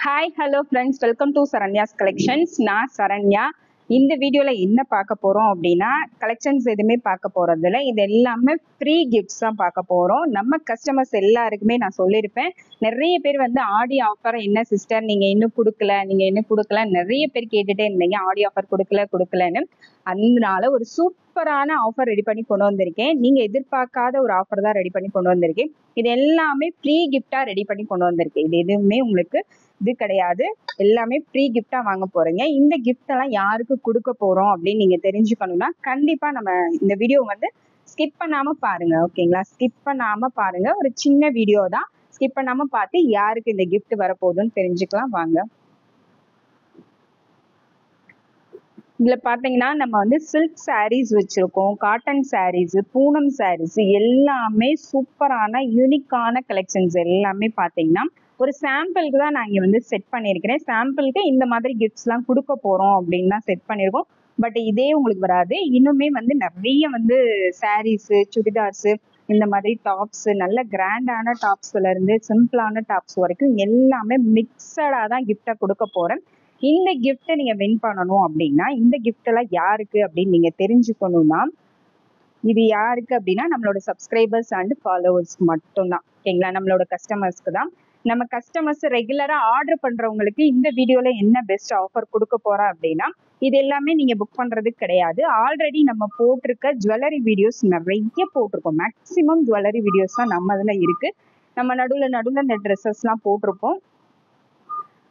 Hi hello friends, welcome to Saranya's collections. நான் சரண்யா. இந்த வீடியோவில் என்ன பார்க்க போகிறோம் அப்படின்னா, கலெக்ஷன்ஸ் எதுவுமே பார்க்க போகிறதில்ல. இது எல்லாமே ஃப்ரீ கிஃப்ட்ஸ் தான் பார்க்க போகிறோம். நம்ம கஸ்டமர்ஸ் எல்லாருக்குமே நான் சொல்லியிருப்பேன், நிறைய பேர் வந்து ஆடி ஆஃபர் என்ன சிஸ்டர் நீங்கள் இன்னும் கொடுக்கல நிறைய பேர் கேட்டுகிட்டே இருந்தீங்க, ஆடி ஆஃபர் கொடுக்கலன்னு. அதனால ஒரு சூப்பரான ஆஃபர் ரெடி பண்ணி கொண்டு வந்திருக்கேன். நீங்கள் எதிர்பார்க்காத ஒரு ஆஃபர் தான் ரெடி பண்ணி கொண்டு வந்திருக்கேன். இது எல்லாமே ஃப்ரீ கிஃப்டாக ரெடி பண்ணி கொண்டு வந்திருக்கேன். இது எதுவுமே உங்களுக்கு இது கிடையாது, எல்லாமே ஃப்ரீ கிஃப்டா வாங்க போறீங்க. இந்த கிஃப்ட் எல்லாம் யாருக்கு கொடுக்க போறோம் அப்படின்னு நீங்க தெரிஞ்சுக்கணும்னா கண்டிப்பா நம்ம இந்த வீடியோ வந்து ஸ்கிப் பண்ணாம பாருங்க. ஓகேங்களா? ஸ்கிப் பண்ணாம பாருங்க. ஒரு சின்ன வீடியோ தான், ஸ்கிப் பண்ணாம பார்த்து யாருக்கு இந்த கிஃப்ட் வரப்போகுதுன்னு தெரிஞ்சுக்கலாம் வாங்க. இதுல பாத்தீங்கன்னா நம்ம வந்து சில்க் சாரீஸ் வச்சிருக்கோம், காட்டன் சாரீஸ், பூனம் சாரீஸ், எல்லாமே சூப்பரான யூனிக்கான கலெக்ஷன்ஸ் எல்லாமே பாத்தீங்கன்னா ஒரு சாம்பிளுக்கு தான் நான் இங்க வந்து செட் பண்ணியிருக்கிறேன். சாம்பிளுக்கு இந்த மாதிரி கிஃப்ட்ஸ் எல்லாம் கொடுக்க போறோம் அப்படின்னு தான் செட் பண்ணியிருக்கோம். பட் இதே உங்களுக்கு வராது. இன்னுமே வந்து நிறைய வந்து சாரீஸ், சுடிதார்ஸ், இந்த மாதிரி டாப்ஸ், நல்ல கிராண்டான டாப்ஸ்ல இருந்து சிம்பிளான டாப்ஸ் வரைக்கும் எல்லாமே மிக்சடா தான் கிஃப்டா கொடுக்க போறேன். இந்த கிஃப்ட் நீங்க வின் பண்ணணும் அப்படின்னா, இந்த கிஃப்ட் எல்லாம் யாருக்கு அப்படின்னு நீங்க தெரிஞ்சுக்கணும்னா, இது யாருக்கு அப்படின்னா நம்மளோட சப்ஸ்கிரைபர்ஸ் அண்ட் ஃபாலோவர்ஸ் மட்டும்தான். ஓகேங்களா? நம்மளோட கஸ்டமர்ஸ்க்கு தான். நம்ம கஸ்டமர்ஸ் ரெகுலரா ஆர்டர் பண்றவங்களுக்கு இந்த வீடியோல என்ன பெஸ்ட் ஆஃபர் கொடுக்க போறோம் அப்படின்னா, இது எல்லாமே நீங்க புக் பண்றது கிடையாது. ஆல்ரெடி நம்ம போட்டிருக்க ஜுவல்லரி வீடியோஸ் நிறைய போட்டிருக்கோம். மேக்சிமம் ஜுவல்லரி வீடியோஸ் தான் நம்ம இதுல இருக்கு. நம்ம நடுவில் இந்த ட்ரெஸ்ஸஸ் எல்லாம் போட்டிருப்போம்.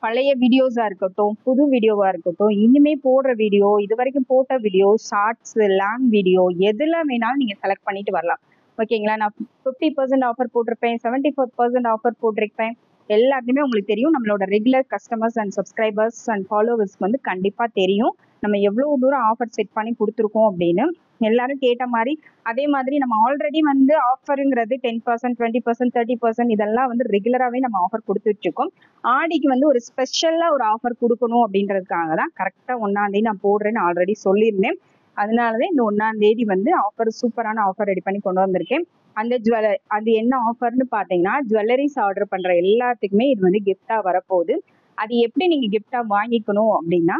பழைய வீடியோஸா இருக்கட்டும், புது வீடியோவா இருக்கட்டும், இனிமே போடுற வீடியோ, இது வரைக்கும் போட்ட வீடியோ, ஷார்ட்ஸ், லாங் வீடியோ, எதுல வேணாலும் நீங்க செலக்ட் பண்ணிட்டு வரலாம். ஓகேங்களா? நான் 50% ஆஃபர் போட்டிருப்பேன், 74% ஆஃபர் போட்டிருப்பேன். எல்லாத்தையுமே உங்களுக்கு தெரியும். நம்மளோட regular customers and subscribers and ஃபாலோவர்ஸ்க்கு வந்து கண்டிப்பா தெரியும் நம்ம எவ்வளவு தூரம் ஆஃபர் செட் பண்ணி கொடுத்துருக்கோம் அப்படின்னு. எல்லாரும் கேட்ட மாதிரி அதே மாதிரி நம்ம ஆல்ரெடி வந்து ஆஃபருங்கிறது 10%, 20%, 30% இதெல்லாம் வந்து ரெகுலராகவே நம்ம ஆஃபர் கொடுத்துட்டு இருக்கோம். ஆடிக்கு வந்து ஒரு ஸ்பெஷலா ஒரு ஆஃபர் கொடுக்கணும் அப்படின்றதுக்காக தான் கரெக்டாக 1ஆம் தேதி நான் போடுறேன்னு ஆல்ரெடி சொல்லியிருந்தேன். அதனாலதான் இந்த 1ஆம் தேதி வந்து ஆஃபர், சூப்பரான ஆஃபர் ரெடி பண்ணி கொண்டு வந்திருக்கேன். அது என்ன ஆஃபர்னு பாத்தீங்கன்னா, ஜுவல்லரிஸ் ஆர்டர் பண்ற எல்லாத்துக்குமே இது வந்து கிஃப்டா வரப்போகுது. அது எப்படி நீங்க கிஃப்டா வாங்கிக்கணும் அப்படின்னா,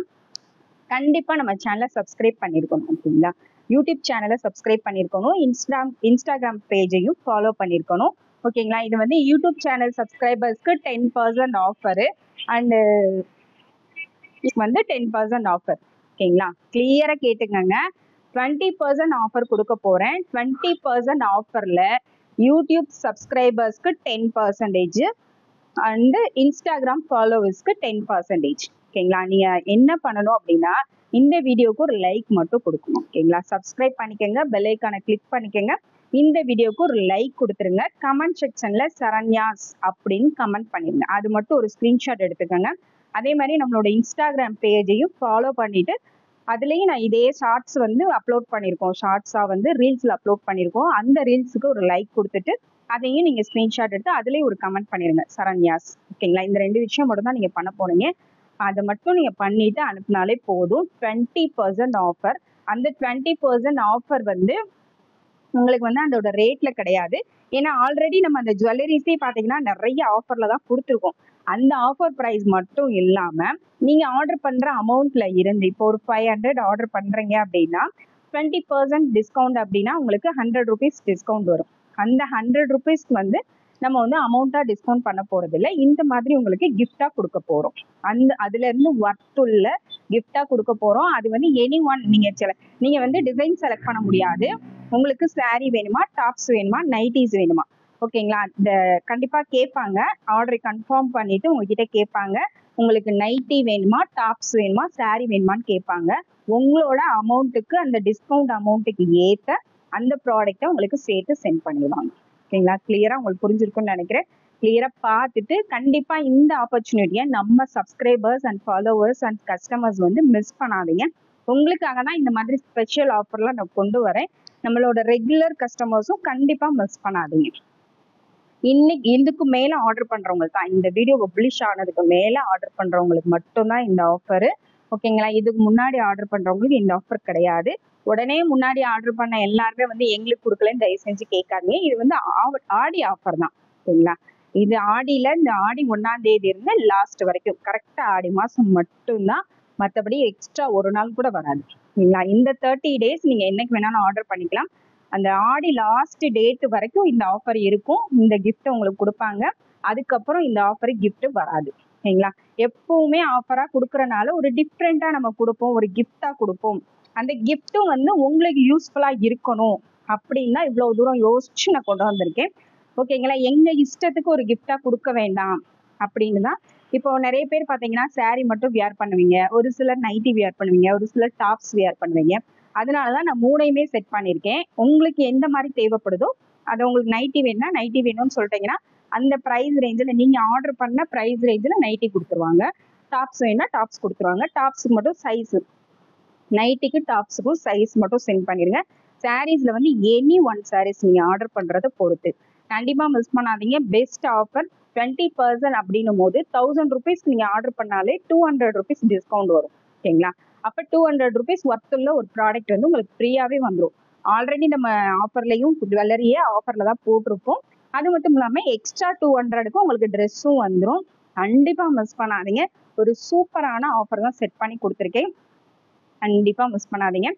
கண்டிப்பா நம்ம சேனலை சப்ஸ்கிரைப் பண்ணிருக்கணும். ஓகேங்களா? யூடியூப் சேனலை சப்ஸ்கிரைப் பண்ணிருக்கணும், இன்ஸ்டாகிராம் பேஜையும் ஃபாலோ பண்ணிருக்கணும். ஓகேங்களா? இது வந்து யூடியூப் சேனல் சப்ஸ்கிரைபர்ஸ்க்கு 10% ஆஃபரு அண்ட் வந்து 10% ஆஃபர். ஓகேங்களா? கிளியரா கேட்டுக்கங்க. 20% ஆஃபர் கொடுக்க போறேன். 20% ஆஃபர்ல யூடியூப் சப்ஸ்கிரைபர்ஸ்க்கு 10% அண்ட் இன்ஸ்டாகிராம் ஃபாலோவர்ஸ்க்கு 10%. ஓகேங்களா? நீங்க என்ன பண்ணணும் அப்படின்னா, இந்த வீடியோக்கு ஒரு லைக் மட்டும் கொடுக்கணும். ஓகேங்களா? சப்ஸ்கிரைப் பண்ணிக்கங்க, பெல் ஐக்கானை கிளிக் பண்ணிக்கங்க, இந்த வீடியோக்கு ஒரு லைக் கொடுத்துருங்க. கமெண்ட் செக்ஷன்ல சரண்யாஸ் அப்படின்னு கமெண்ட் பண்ணிருங்க. அது மட்டும் ஒரு ஸ்கிரீன்ஷாட் எடுத்துக்கோங்க. அதே மாதிரி நம்மளோட இன்ஸ்டாகிராம் பேஜையும் ஃபாலோ பண்ணிட்டு அதுலயும் நான் இதே ஷார்ட்ஸ் வந்து அப்லோட் பண்ணியிருக்கோம். ஷார்ட்ஸா வந்து ரீல்ஸ்ல அப்லோட் பண்ணியிருக்கோம். அந்த ரீல்ஸுக்கு ஒரு லைக் கொடுத்துட்டு அதையும் நீங்க ஸ்கிரீன்ஷாட் எடுத்து அதுலயும் ஒரு கமெண்ட் பண்ணிருங்க, சரண்யாஸ். ஓகேங்களா? இந்த 2 விஷயம் மட்டும் தான் நீங்க பண்ண போறீங்க. அதை மட்டும் நீங்க பண்ணிட்டு அனுப்புனாலே போதும். 20% ஆஃபர். அந்த 20% ஆஃபர் வந்து உங்களுக்கு வந்து அதோட ரேட்ல கிடையாது. ஏன்னா ஆல்ரெடி நம்ம அந்த ஜுவல்லரிஸே பாத்தீங்கன்னா நிறைய ஆஃபர்ல தான் கொடுத்துருக்கோம். அந்த ஆஃபர் பிரைஸ் மட்டும் இல்லாம நீங்க ஆர்டர் பண்ற அமௌண்ட்ல இருந்து இப்போ ஒரு 500 ஆர்டர் பண்றீங்க அப்படின்னா 20% டிஸ்கவுண்ட் அப்படின்னா உங்களுக்கு 100 rupees டிஸ்கவுண்ட் வரும். அந்த 100 rupeesக்கு வந்து நம்ம வந்து அமௌண்டா டிஸ்கவுண்ட் பண்ண போறது இல்லை. இந்த மாதிரி உங்களுக்கு கிஃப்டா கொடுக்க போறோம். அதுல இருந்து வர்த்துள்ள கிஃப்டா கொடுக்க போறோம். அது வந்து எனி ஒன் நீங்க வந்து டிசைன் செலக்ட் பண்ண முடியாது. உங்களுக்கு சாரீ வேணுமா, டாப்ஸ் வேணுமா, நைட்டிஸ் வேணுமா, ஓகேங்களா? இந்த கண்டிப்பா கேட்பாங்க. ஆர்டரை கன்ஃபார்ம் பண்ணிட்டு உங்ககிட்ட கேட்பாங்க, உங்களுக்கு நைட்டி வேணுமா, டாப்ஸ் வேணுமா, சாரீ வேணுமான்னு கேட்பாங்க. உங்களோட அமௌண்ட்டுக்கு, அந்த டிஸ்கவுண்ட் அமௌண்ட்டுக்கு ஏற்ற அந்த ப்ராடக்டை உங்களுக்கு சேர்த்து சென்ட் பண்ணிடுவாங்க. ஓகேங்களா? கிளியரா உங்களுக்கு புரிஞ்சிருக்கும்னு நினைக்கிறேன். கிளியரா பார்த்துட்டு கண்டிப்பா இந்த ஆப்பர்ச்சுனிட்டியை நம்ம subscribers and followers and customers வந்து மிஸ் பண்ணாதீங்க. உங்களுக்காக தான் இந்த மாதிரி ஸ்பெஷல் ஆஃபர்லாம் நான் கொண்டு வரேன். நம்மளோட ரெகுலர் கஸ்டமர்ஸும் கண்டிப்பா மிஸ் பண்ணாதீங்க. இன்னைக்கு இதுக்கு மேல ஆர்டர் பண்றவங்களுக்கு தான், இந்த வீடியோ பப்ளிஷ் ஆனதுக்கு மேல ஆர்டர் பண்றவங்களுக்கு மட்டும்தான் இந்த ஆஃபர். ஓகேங்களா? இதுக்கு முன்னாடி ஆர்டர் பண்றவங்களுக்கு இந்த ஆஃபர் கிடையாது. உடனே முன்னாடி ஆர்டர் பண்ண எல்லாருமே வந்து எங்களுக்கு கொடுக்கலன்னு தயவு செஞ்சு கேட்காதீங்க. இது வந்து ஆடி ஆஃபர் தான். ஓகேங்களா? இது ஆடியில இந்த ஆடி 1ஆம் தேதி இருந்து லாஸ்ட் வரைக்கும் கரெக்டா ஆடி மாசம் மட்டும்தான். மற்றபடி எக்ஸ்ட்ரா ஒரு நாள் கூட வராது. சரிங்களா? இந்த 30 டேஸ் நீங்க என்னைக்கு வேணாலும் ஆர்டர் பண்ணிக்கலாம். அந்த ஆடி லாஸ்ட் டேட் வரைக்கும் இந்த ஆஃபர் இருக்கும். இந்த கிஃப்ட் உங்களுக்கு கொடுப்பாங்க. அதுக்கப்புறம் இந்த ஆஃபர் கிஃப்ட் வராது. சரிங்களா? எப்பவுமே ஆஃபரா கொடுக்கறனால ஒரு டிஃப்ரெண்டா நம்ம கொடுப்போம், ஒரு கிஃப்டா கொடுப்போம். அந்த கிஃப்ட்டும் வந்து உங்களுக்கு யூஸ்ஃபுல்லா இருக்கணும் அப்படின்னா இவ்வளவு தூரம் யோசிச்சு நான் கொண்டு வந்திருக்கேன். ஓகேங்களா? எங்க இஷ்டத்துக்கு ஒரு கிஃப்டா கொடுக்க வேண்டாம் அப்படின்னு தான். இப்போ நிறைய பேர் பாத்தீங்கன்னா saree மட்டும் வியர் பண்ணுவீங்க, ஒரு சிலர் நைட்டி வியர் பண்ணுவீங்க, ஒரு சிலர் டாப்ஸ் வியர் பண்ணுவீங்க. அதனாலதான் நான் 3யுமே செட் பண்ணியிருக்கேன். உங்களுக்கு எந்த மாதிரி தேவைப்படுதோ அது உங்களுக்கு நைட்டி வேணும்னா நைட்டி வேணும்னு சொல்லிட்டீங்கன்னா அந்த ப்ரைஸ் ரேஞ்சில் நீங்க ஆர்டர் பண்ண ப்ரைஸ் ரேஞ்சில் நைட்டி கொடுத்துருவாங்க. டாப்ஸ் வேணும்னா டாப்ஸ் கொடுத்துருவாங்க. டாப்ஸுக்கு மட்டும் சைஸ், நைட்டிக்கு டாப்ஸுக்கும் சைஸ் மட்டும் சென்ட் பண்ணிருங்க. சாரீஸ்ல வந்து எனி ஒன் சாரீஸ் நீங்க ஆர்டர் பண்றதை பொறுத்து. கண்டிப்பா மிஸ் பண்ணாதீங்க. பெஸ்ட் ஆஃபர் 20% அப்படின்னும் போது 1000 ருபீஸ் நீங்க ஆர்டர் பண்ணாலே 200 ருபீஸ் டிஸ்கவுண்ட் வரும். ஓகேங்களா? அப்ப 200 ருபீஸ் ஒர்த் உள்ள ஒரு ப்ராடக்ட் வந்து உங்களுக்கு ஃப்ரீயாவே வந்துடும். ஆல்ரெடி நம்ம ஆஃபர்லயும் ஜுவல்லரியே ஆஃபர்ல தான் போட்டிருப்போம். அது மட்டும் இல்லாம எக்ஸ்ட்ரா 200க்கு உங்களுக்கு ட்ரெஸ்ஸும் வந்துடும். கண்டிப்பா மிஸ் பண்ணாதீங்க. ஒரு சூப்பரான ஆஃபர் தான் செட் பண்ணி கொடுத்துருக்கேன். கண்டிப்பா மிஸ் பண்ணாதீங்க.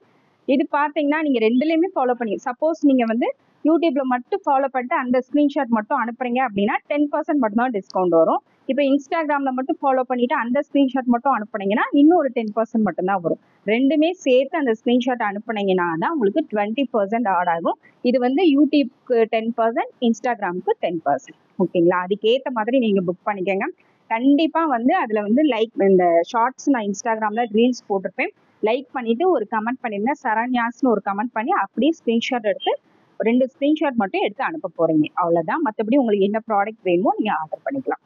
இது பாத்தீங்கன்னா நீங்க ரெண்டுலயுமே ஃபாலோ பண்ணி, சப்போஸ் நீங்க வந்து யூடியூப்ல மட்டும் ஃபாலோ பண்ணிட்டு அந்த ஸ்கிரீன்ஷாட் மட்டும் அனுப்புறீங்க அப்படின்னா 10% மட்டும் தான் டிஸ்கவுண்ட் வரும். இப்போ இன்ஸ்டாகிராம்ல மட்டும் ஃபாலோ பண்ணிட்டு அந்த ஸ்கிரீன்ஷாட் மட்டும் அனுப்புனீங்கன்னா இன்னும் ஒரு 10% மட்டும் தான் வரும். ரெண்டுமே சேர்த்து அந்த ஸ்கிரீன்ஷாட் அனுப்புனீங்கன்னா தான் உங்களுக்கு 20% ஆட் ஆகும். இது வந்து யூடியூப்க்கு 10%, இன்ஸ்டாகிராமுக்கு 10%. ஓகேங்களா? அதுக்கேற்ற மாதிரி நீங்க புக் பண்ணிக்கோங்க. கண்டிப்பா வந்து அதுல வந்து லைக், இந்த ஷார்ட்ஸ் நான் இன்ஸ்டாகிராம்ல ரீல்ஸ் போட்டிருப்பேன், லைக் பண்ணிட்டு ஒரு கமெண்ட் பண்ணிருங்க. சரண்யாஸ்னு ஒரு கமெண்ட் பண்ணி அப்படியே ஸ்கிரீன்ஷாட் எடுத்து 2 ஸ்கிரீன்ஷாட் மட்டும் எடுத்து அனுப்ப போறீங்க. அவ்வளவுதான். மற்றபடி உங்களுக்கு என்ன ப்ராடக்ட் வேணுமோ நீங்க ஆர்டர் பண்ணிக்கலாம்.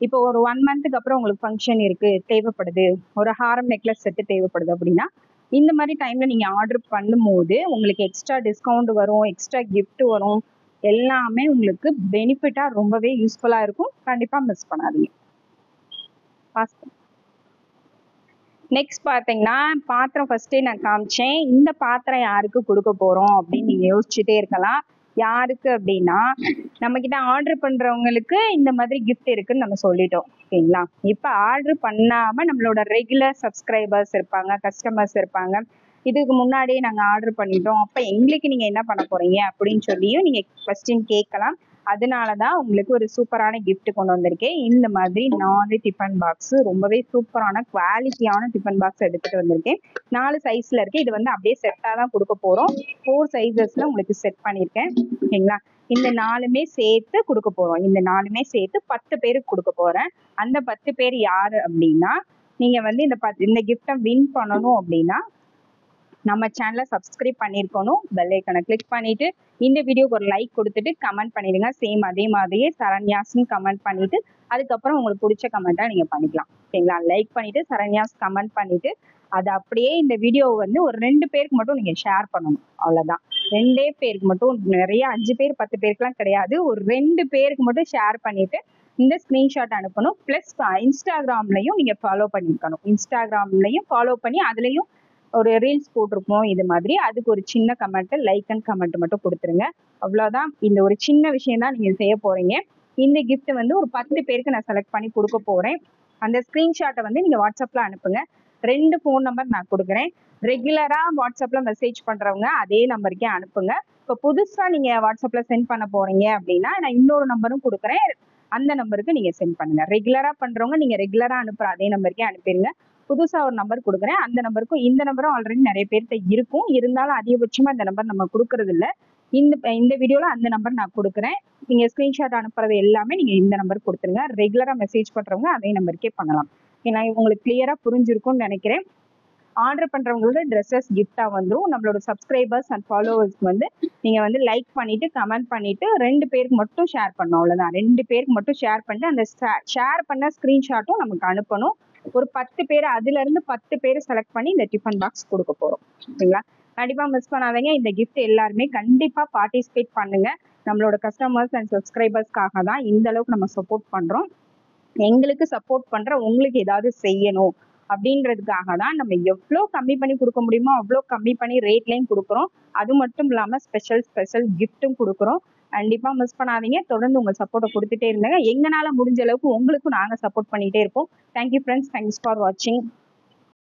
இப்போ ஒரு 1 மந்த்துக்கு அப்புறம் உங்களுக்கு ஃபங்க்ஷன் இருக்கு, தேவைப்படுது, ஒரு ஹாரம் நெக்லஸ் செட்டு தேவைப்படுது அப்படின்னா இந்த மாதிரி டைம்ல நீங்க ஆர்டர் பண்ணும்போது உங்களுக்கு எக்ஸ்ட்ரா டிஸ்கவுண்ட் வரும், எக்ஸ்ட்ரா கிஃப்ட் வரும். எல்லாமே உங்களுக்கு பெனிஃபிட்டா ரொம்பவே யூஸ்ஃபுல்லா இருக்கும். கண்டிப்பா மிஸ் பண்ணாதீங்க. நெக்ஸ்ட் பாத்தீங்கன்னா பாத்திரம் ஃபர்ஸ்டே நான் காமிச்சேன். இந்த பாத்திரம் யாருக்கு கொடுக்க போறோம் அப்படின்னு நீங்க யோசிச்சுட்டே இருக்கலாம். யாருக்கு அப்படின்னா நம்ம கிட்ட ஆர்டர் பண்றவங்களுக்கு இந்த மாதிரி கிஃப்ட் இருக்குன்னு நம்ம சொல்லிட்டோம். ஓகேங்களா? இப்ப ஆர்டர் பண்ணாம நம்மளோட ரெகுலர் சப்ஸ்கிரைபர்ஸ் இருப்பாங்க, கஸ்டமர்ஸ் இருப்பாங்க. இதுக்கு முன்னாடியே நாங்க ஆர்டர் பண்ணிட்டோம், அப்ப எங்களுக்கு நீங்க என்ன பண்ண போறீங்க அப்படின்னு சொல்லியும் நீங்க கொஸ்டின் கேட்கலாம். அதனாலதான் உங்களுக்கு ஒரு சூப்பரான கிஃப்ட் கொண்டு வந்திருக்கேன். இந்த மாதிரி 4 டிஃபன் பாக்ஸ், ரொம்பவே சூப்பரான குவாலிட்டியான டிஃபன் பாக்ஸ் எடுத்துட்டு வந்திருக்கேன். 4 சைஸ்ல இருக்கு. இது வந்து அப்படியே செட்டா தான் கொடுக்க போறோம். 4 சைசஸ்ல உங்களுக்கு செட் பண்ணிருக்கேன். ஓகேங்களா? இந்த 4மே சேர்த்து கொடுக்க போறோம். இந்த 4மே சேர்த்து 10 பேருக்கு கொடுக்க போறேன். அந்த 10 பேர் யாரு அப்படின்னா, நீங்க வந்து இந்த கிஃப்டை வின் பண்ணணும் அப்படின்னா நம்ம சேனலை சப்ஸ்கிரைப் பண்ணிருக்கணும், பெல் ஐக்கனை கிளிக் பண்ணிட்டு இந்த வீடியோக்கு ஒரு லைக் கொடுத்துட்டு கமெண்ட் பண்ணிடுங்க. சேம் அதே மாதிரியே சரண்யாஸ்ன்னு கமெண்ட் பண்ணிட்டு அதுக்கப்புறம் உங்களுக்கு பிடிச்ச கமெண்டா நீங்க பண்ணிக்கலாம். ஓகேங்களா? லைக் பண்ணிட்டு சரண்யாஸ் கமெண்ட் பண்ணிட்டு அது அப்படியே இந்த வீடியோவை வந்து ஒரு 2 பேருக்கு மட்டும் நீங்க ஷேர் பண்ணணும். அவ்வளவுதான். 2 பேருக்கு மட்டும், நிறைய 5 பேர் 10 பேருக்குலாம் கிடையாது. ஒரு 2 பேருக்கு மட்டும் ஷேர் பண்ணிட்டு இந்த ஸ்கிரீன்ஷாட் அனுப்பணும். பிளஸ் இன்ஸ்டாகிராம்லயும் நீங்க ஃபாலோ பண்ணிருக்கணும். இன்ஸ்டாகிராம்லயும் ஃபாலோ பண்ணி அதுலயும் ஒரு ரீல்ஸ் போட்டிருப்போம் இது மாதிரி, அதுக்கு ஒரு சின்ன கமெண்ட், லைக் அண்ட் கமெண்ட் மட்டும் கொடுத்துருங்க. அவ்வளவுதான். இந்த ஒரு சின்ன விஷயம் தான் நீங்க செய்ய போறீங்க. இந்த கிஃப்ட் வந்து ஒரு 10 பேருக்கு நான் செலக்ட் பண்ணி கொடுக்க போறேன். அந்த ஸ்கிரீன்ஷாட்டை வந்து நீங்க வாட்ஸ்அப்ல அனுப்புங்க. 2 ஃபோன் நம்பர் நான் கொடுக்குறேன். ரெகுலரா வாட்ஸ்அப்ல மெசேஜ் பண்றவங்க அதே நம்பருக்கே அனுப்புங்க. இப்போ புதுசா நீங்க வாட்ஸ்அப்ல சென்ட் பண்ண போறீங்க அப்படின்னா நான் இன்னொரு நம்பரும் கொடுக்குறேன், அந்த நம்பருக்கு நீங்க சென்ட் பண்ணுங்க. ரெகுலரா பண்றவங்க நீங்க ரெகுலரா அனுப்புற அதே நம்பருக்கே அனுப்பிடுங்க. புதுசா ஒரு நம்பர் கொடுக்குறேன். அந்த நம்பருக்கும், இந்த நம்பரும் ஆல்ரெடி நிறைய பேர்கிட்ட இருக்கும், இருந்தாலும் அதிகபட்சமா இந்த நம்பர் நம்ம கொடுக்கறது இல்ல. இந்த வீடியோல அந்த நம்பர் நான் கொடுக்குறேன். நீங்க ஸ்கிரீன்ஷாட் அனுப்புறது எல்லாமே நீங்க இந்த நம்பர் கொடுத்துருங்க. ரெகுலரா மெசேஜ் பண்றவங்க அதே நம்பருக்கே பண்ணலாம். ஏன்னா உங்களுக்கு கிளியரா புரிஞ்சிருக்கும்னு நினைக்கிறேன். ஆர்டர் பண்றவங்களுக்கு ட்ரெஸ்ஸஸ் கிஃப்டா வந்துடும். நம்மளோட சப்ஸ்கிரைபர்ஸ் அண்ட் ஃபாலோவர்ஸ்க்கு வந்து நீங்க வந்து லைக் பண்ணிட்டு கமெண்ட் பண்ணிட்டு 2 பேருக்கு மட்டும் ஷேர் பண்ணணும். அவ்வளவுதான். 2 பேருக்கு மட்டும் ஷேர் பண்ணிட்டு அந்த ஷேர் பண்ண ஸ்கிரீன்ஷாட்டும் நமக்கு அனுப்பணும். ஒரு 10 பேர், அதுல இருந்து 10 பேர் செலக்ட் பண்ணி இந்த டிஃபன் பாக்ஸ் கொடுக்க போறோம். ஓகேங்களா? கண்டிப்பா மிஸ் பண்ணாதீங்க. இந்த கிஃப்ட் எல்லாருமே கண்டிப்பா பார்ட்டிசிபேட் பண்ணுங்க. நம்மளோட கஸ்டமர்ஸ் அண்ட் சப்ஸ்கிரைபர்ஸ்க்காக தான் இந்த அளவுக்கு நம்ம சப்போர்ட் பண்றோம். எங்களுக்கு சப்போர்ட் பண்ற உங்களுக்கு ஏதாவது செய்யணும் அப்படின்றதுக்காக தான் நம்ம எவ்வளோ கம்மி பண்ணி கொடுக்க முடியுமோ அவ்வளோ கம்மி பண்ணி ரேட்லையும் கொடுக்குறோம். அது மட்டும் இல்லாம ஸ்பெஷல் கிஃப்ட்டும் கொடுக்குறோம். கண்டிப்பா மிஸ் பண்ணாதீங்க. தொடர்ந்து உங்க சப்போர்ட்டை கொடுத்துட்டே இருங்க. எங்கனால முடிஞ்ச அளவுக்கு உங்களுக்கும் நாங்க சப்போர்ட் பண்ணிட்டே இருப்போம். Thank you friends. தேங்க்ஸ் ஃபார் வாட்சிங்.